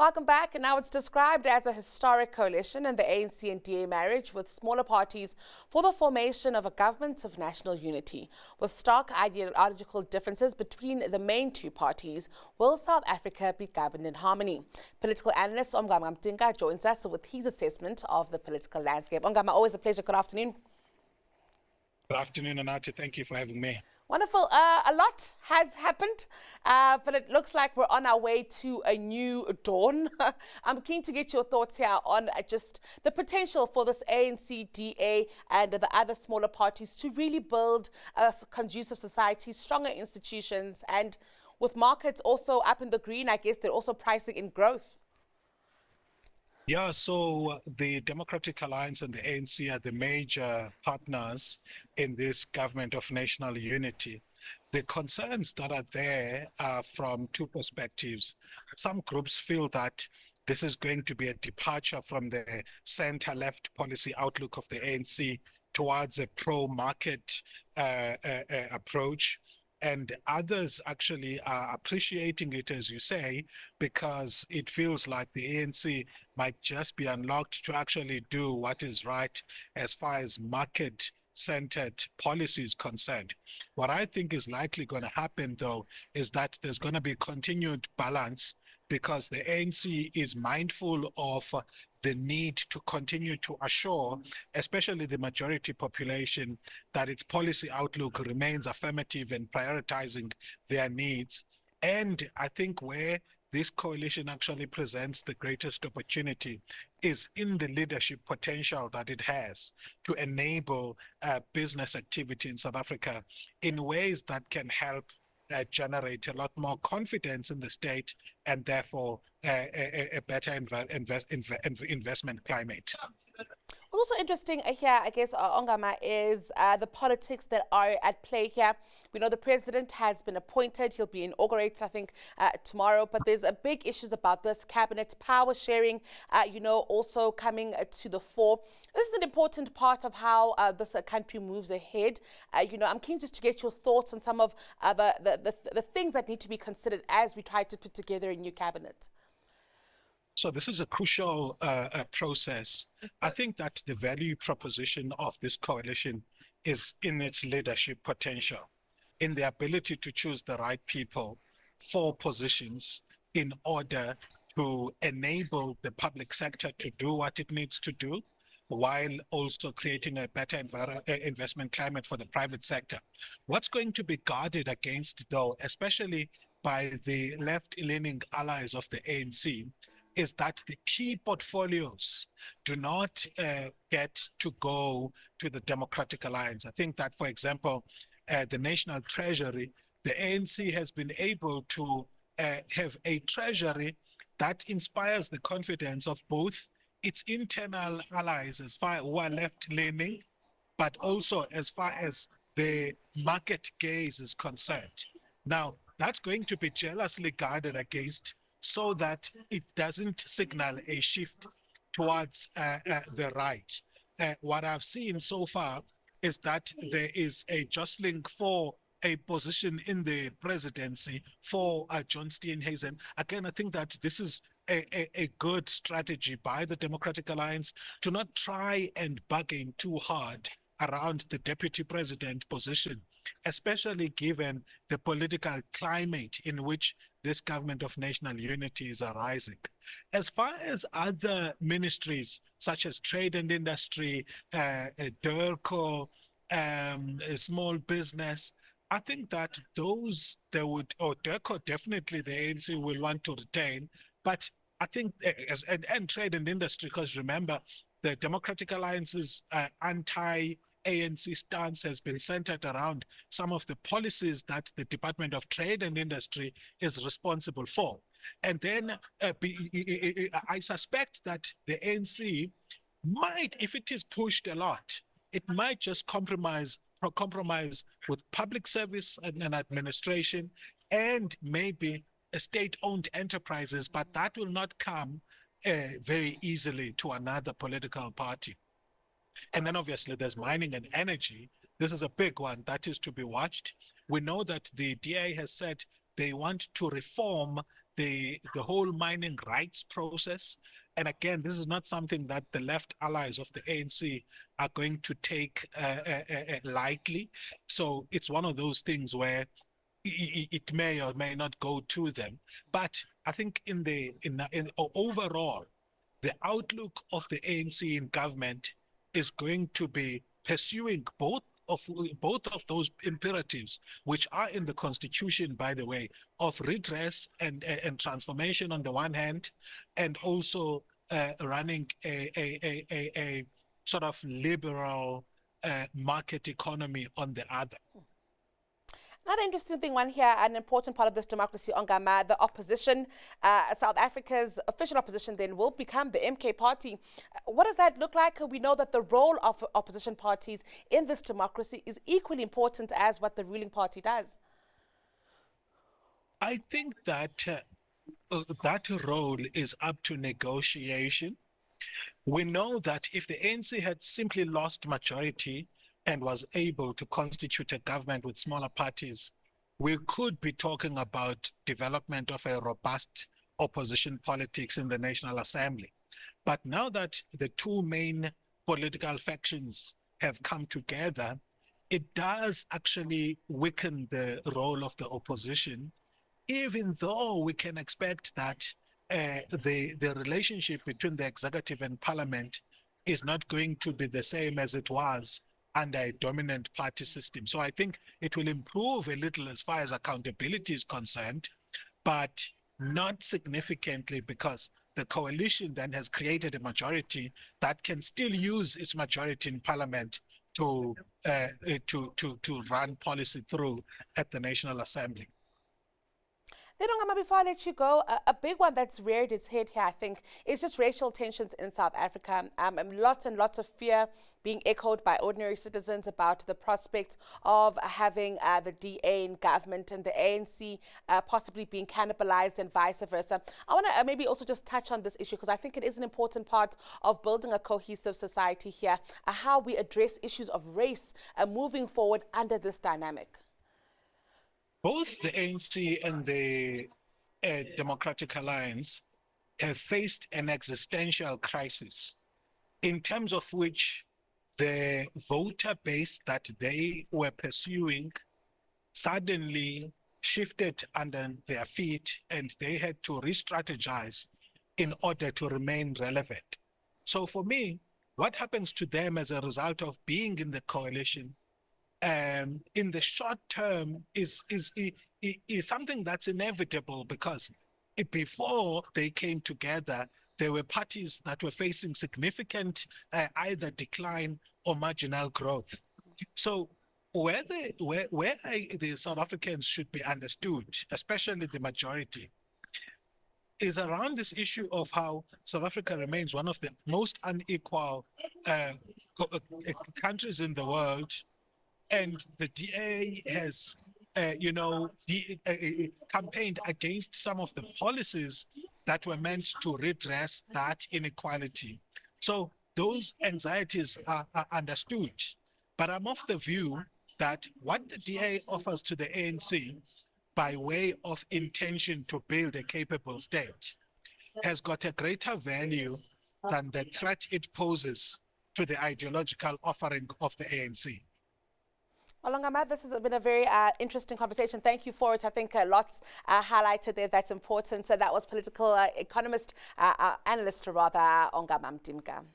Welcome back. And now it's described as a historic coalition in the ANC and DA marriage with smaller parties for the formation of a government of national unity. With stark ideological differences between the main two parties, will South Africa be governed in harmony? Political analyst Ongama Mtimka joins us with his assessment of the political landscape. Ongama, always a pleasure. Good afternoon. Good afternoon, Anati. Thank you for having me. Wonderful. A lot has happened, but it looks like we're on our way to a new dawn. I'm keen to get your thoughts here on just the potential for this ANC, DA, and the other smaller parties to really build a conducive society, stronger institutions, and with markets also up in the green, I guess they're also pricing in growth. Yeah, so the Democratic Alliance and the ANC are the major partners in this government of national unity. The concerns that are there are from two perspectives. Some groups feel that this is going to be a departure from the center-left policy outlook of the ANC towards a pro-market approach. And others actually are appreciating it, as you say, because it feels like the ANC might just be unlocked to actually do what is right as far as market-centered policy is concerned. What I think is likely going to happen, though, is that there's going to be continued balance because the ANC is mindful of the need to continue to assure, especially the majority population, that its policy outlook remains affirmative and prioritizing their needs. And I think where this coalition actually presents the greatest opportunity is in the leadership potential that it has to enable business activity in South Africa in ways that can help generate a lot more confidence in the state and therefore a better investment climate. What's also interesting here, I guess, Ongama, is the politics that are at play here. We know the president has been appointed. He'll be inaugurated, I think, tomorrow. But there's a big issues about this cabinet power sharing, also coming to the fore. This is an important part of how this country moves ahead. I'm keen just to get your thoughts on some of the things that need to be considered as we try to put together a new cabinet. So this is a crucial process. I think that the value proposition of this coalition is in its leadership potential, in the ability to choose the right people for positions in order to enable the public sector to do what it needs to do, while also creating a better investment climate for the private sector. What's going to be guarded against, though, especially by the left-leaning allies of the ANC, is that the key portfolios do not get to go to the Democratic Alliance. I think that, for example, the National Treasury, the ANC has been able to have a treasury that inspires the confidence of both its internal allies as far who are left-leaning, but also as far as the market gaze is concerned. Now, that's going to be jealously guarded against so that it doesn't signal a shift towards the right. What I've seen so far is that there is a jostling for a position in the presidency for John Steenhuisen. Again, I think that this is a good strategy by the Democratic Alliance to not try and bargain too hard around the deputy president position, especially given the political climate in which this government of national unity is arising. As far as other ministries, such as trade and industry, DIRCO, small business, I think that those they would, or DIRCO definitely the ANC will want to retain, but I think, and trade and industry, because remember, the Democratic Alliance's anti-ANC stance has been centered around some of the policies that the Department of Trade and Industry is responsible for. And then I suspect that the ANC might, if it is pushed a lot, it might just compromise with public service and administration and maybe state-owned enterprises, but that will not come very easily to another political party. And then obviously there's mining and energy. This is a big one that is to be watched. We know that the DA has said they want to reform the whole mining rights process. And again, this is not something that the left allies of the ANC are going to take lightly. So it's one of those things where it may or may not go to them. But I think in overall, the outlook of the ANC in government is going to be pursuing of both of those imperatives, which are in the constitution, by the way, of redress and transformation on the one hand, and also running a sort of liberal market economy on the other. Another interesting thing, one here, an important part of this democracy, Ongama, the opposition, South Africa's official opposition then will become the MK party. What does that look like? We know that the role of opposition parties in this democracy is equally important as what the ruling party does. I think that that role is up to negotiation. We know that if the ANC had simply lost majority and was able to constitute a government with smaller parties, we could be talking about development of a robust opposition politics in the National Assembly. But now that the two main political factions have come together, it does actually weaken the role of the opposition, even though we can expect that the relationship between the executive and parliament is not going to be the same as it was under a dominant party system. So I think it will improve a little as far as accountability is concerned, but not significantly, because the coalition then has created a majority that can still use its majority in parliament to run policy through at the National Assembly. Then, Ongama, before I let you go, a big one that's reared its head here, I think, is just racial tensions in South Africa. Lots and lots of fear being echoed by ordinary citizens about the prospect of having the DA in government and the ANC possibly being cannibalized and vice versa. I want to maybe also just touch on this issue because I think it is an important part of building a cohesive society here, how we address issues of race moving forward under this dynamic. Both the ANC and the Democratic Alliance have faced an existential crisis, in terms of which the voter base that they were pursuing suddenly shifted under their feet, and they had to re-strategize in order to remain relevant. So for me, what happens to them as a result of being in the coalition in the short term is something that's inevitable, because before they came together, there were parties that were facing significant either decline or marginal growth. So where the South Africans should be understood, especially the majority, is around this issue of how South Africa remains one of the most unequal countries in the world. And the DA has, campaigned against some of the policies that were meant to redress that inequality. So those anxieties are understood. But I'm of the view that what the DA offers to the ANC by way of intention to build a capable state has got a greater value than the threat it poses to the ideological offering of the ANC. Well, Ongama, this has been a very interesting conversation. Thank you for it. I think lots highlighted there that's important. So that was political economist, analyst rather, Ongama Mtimka.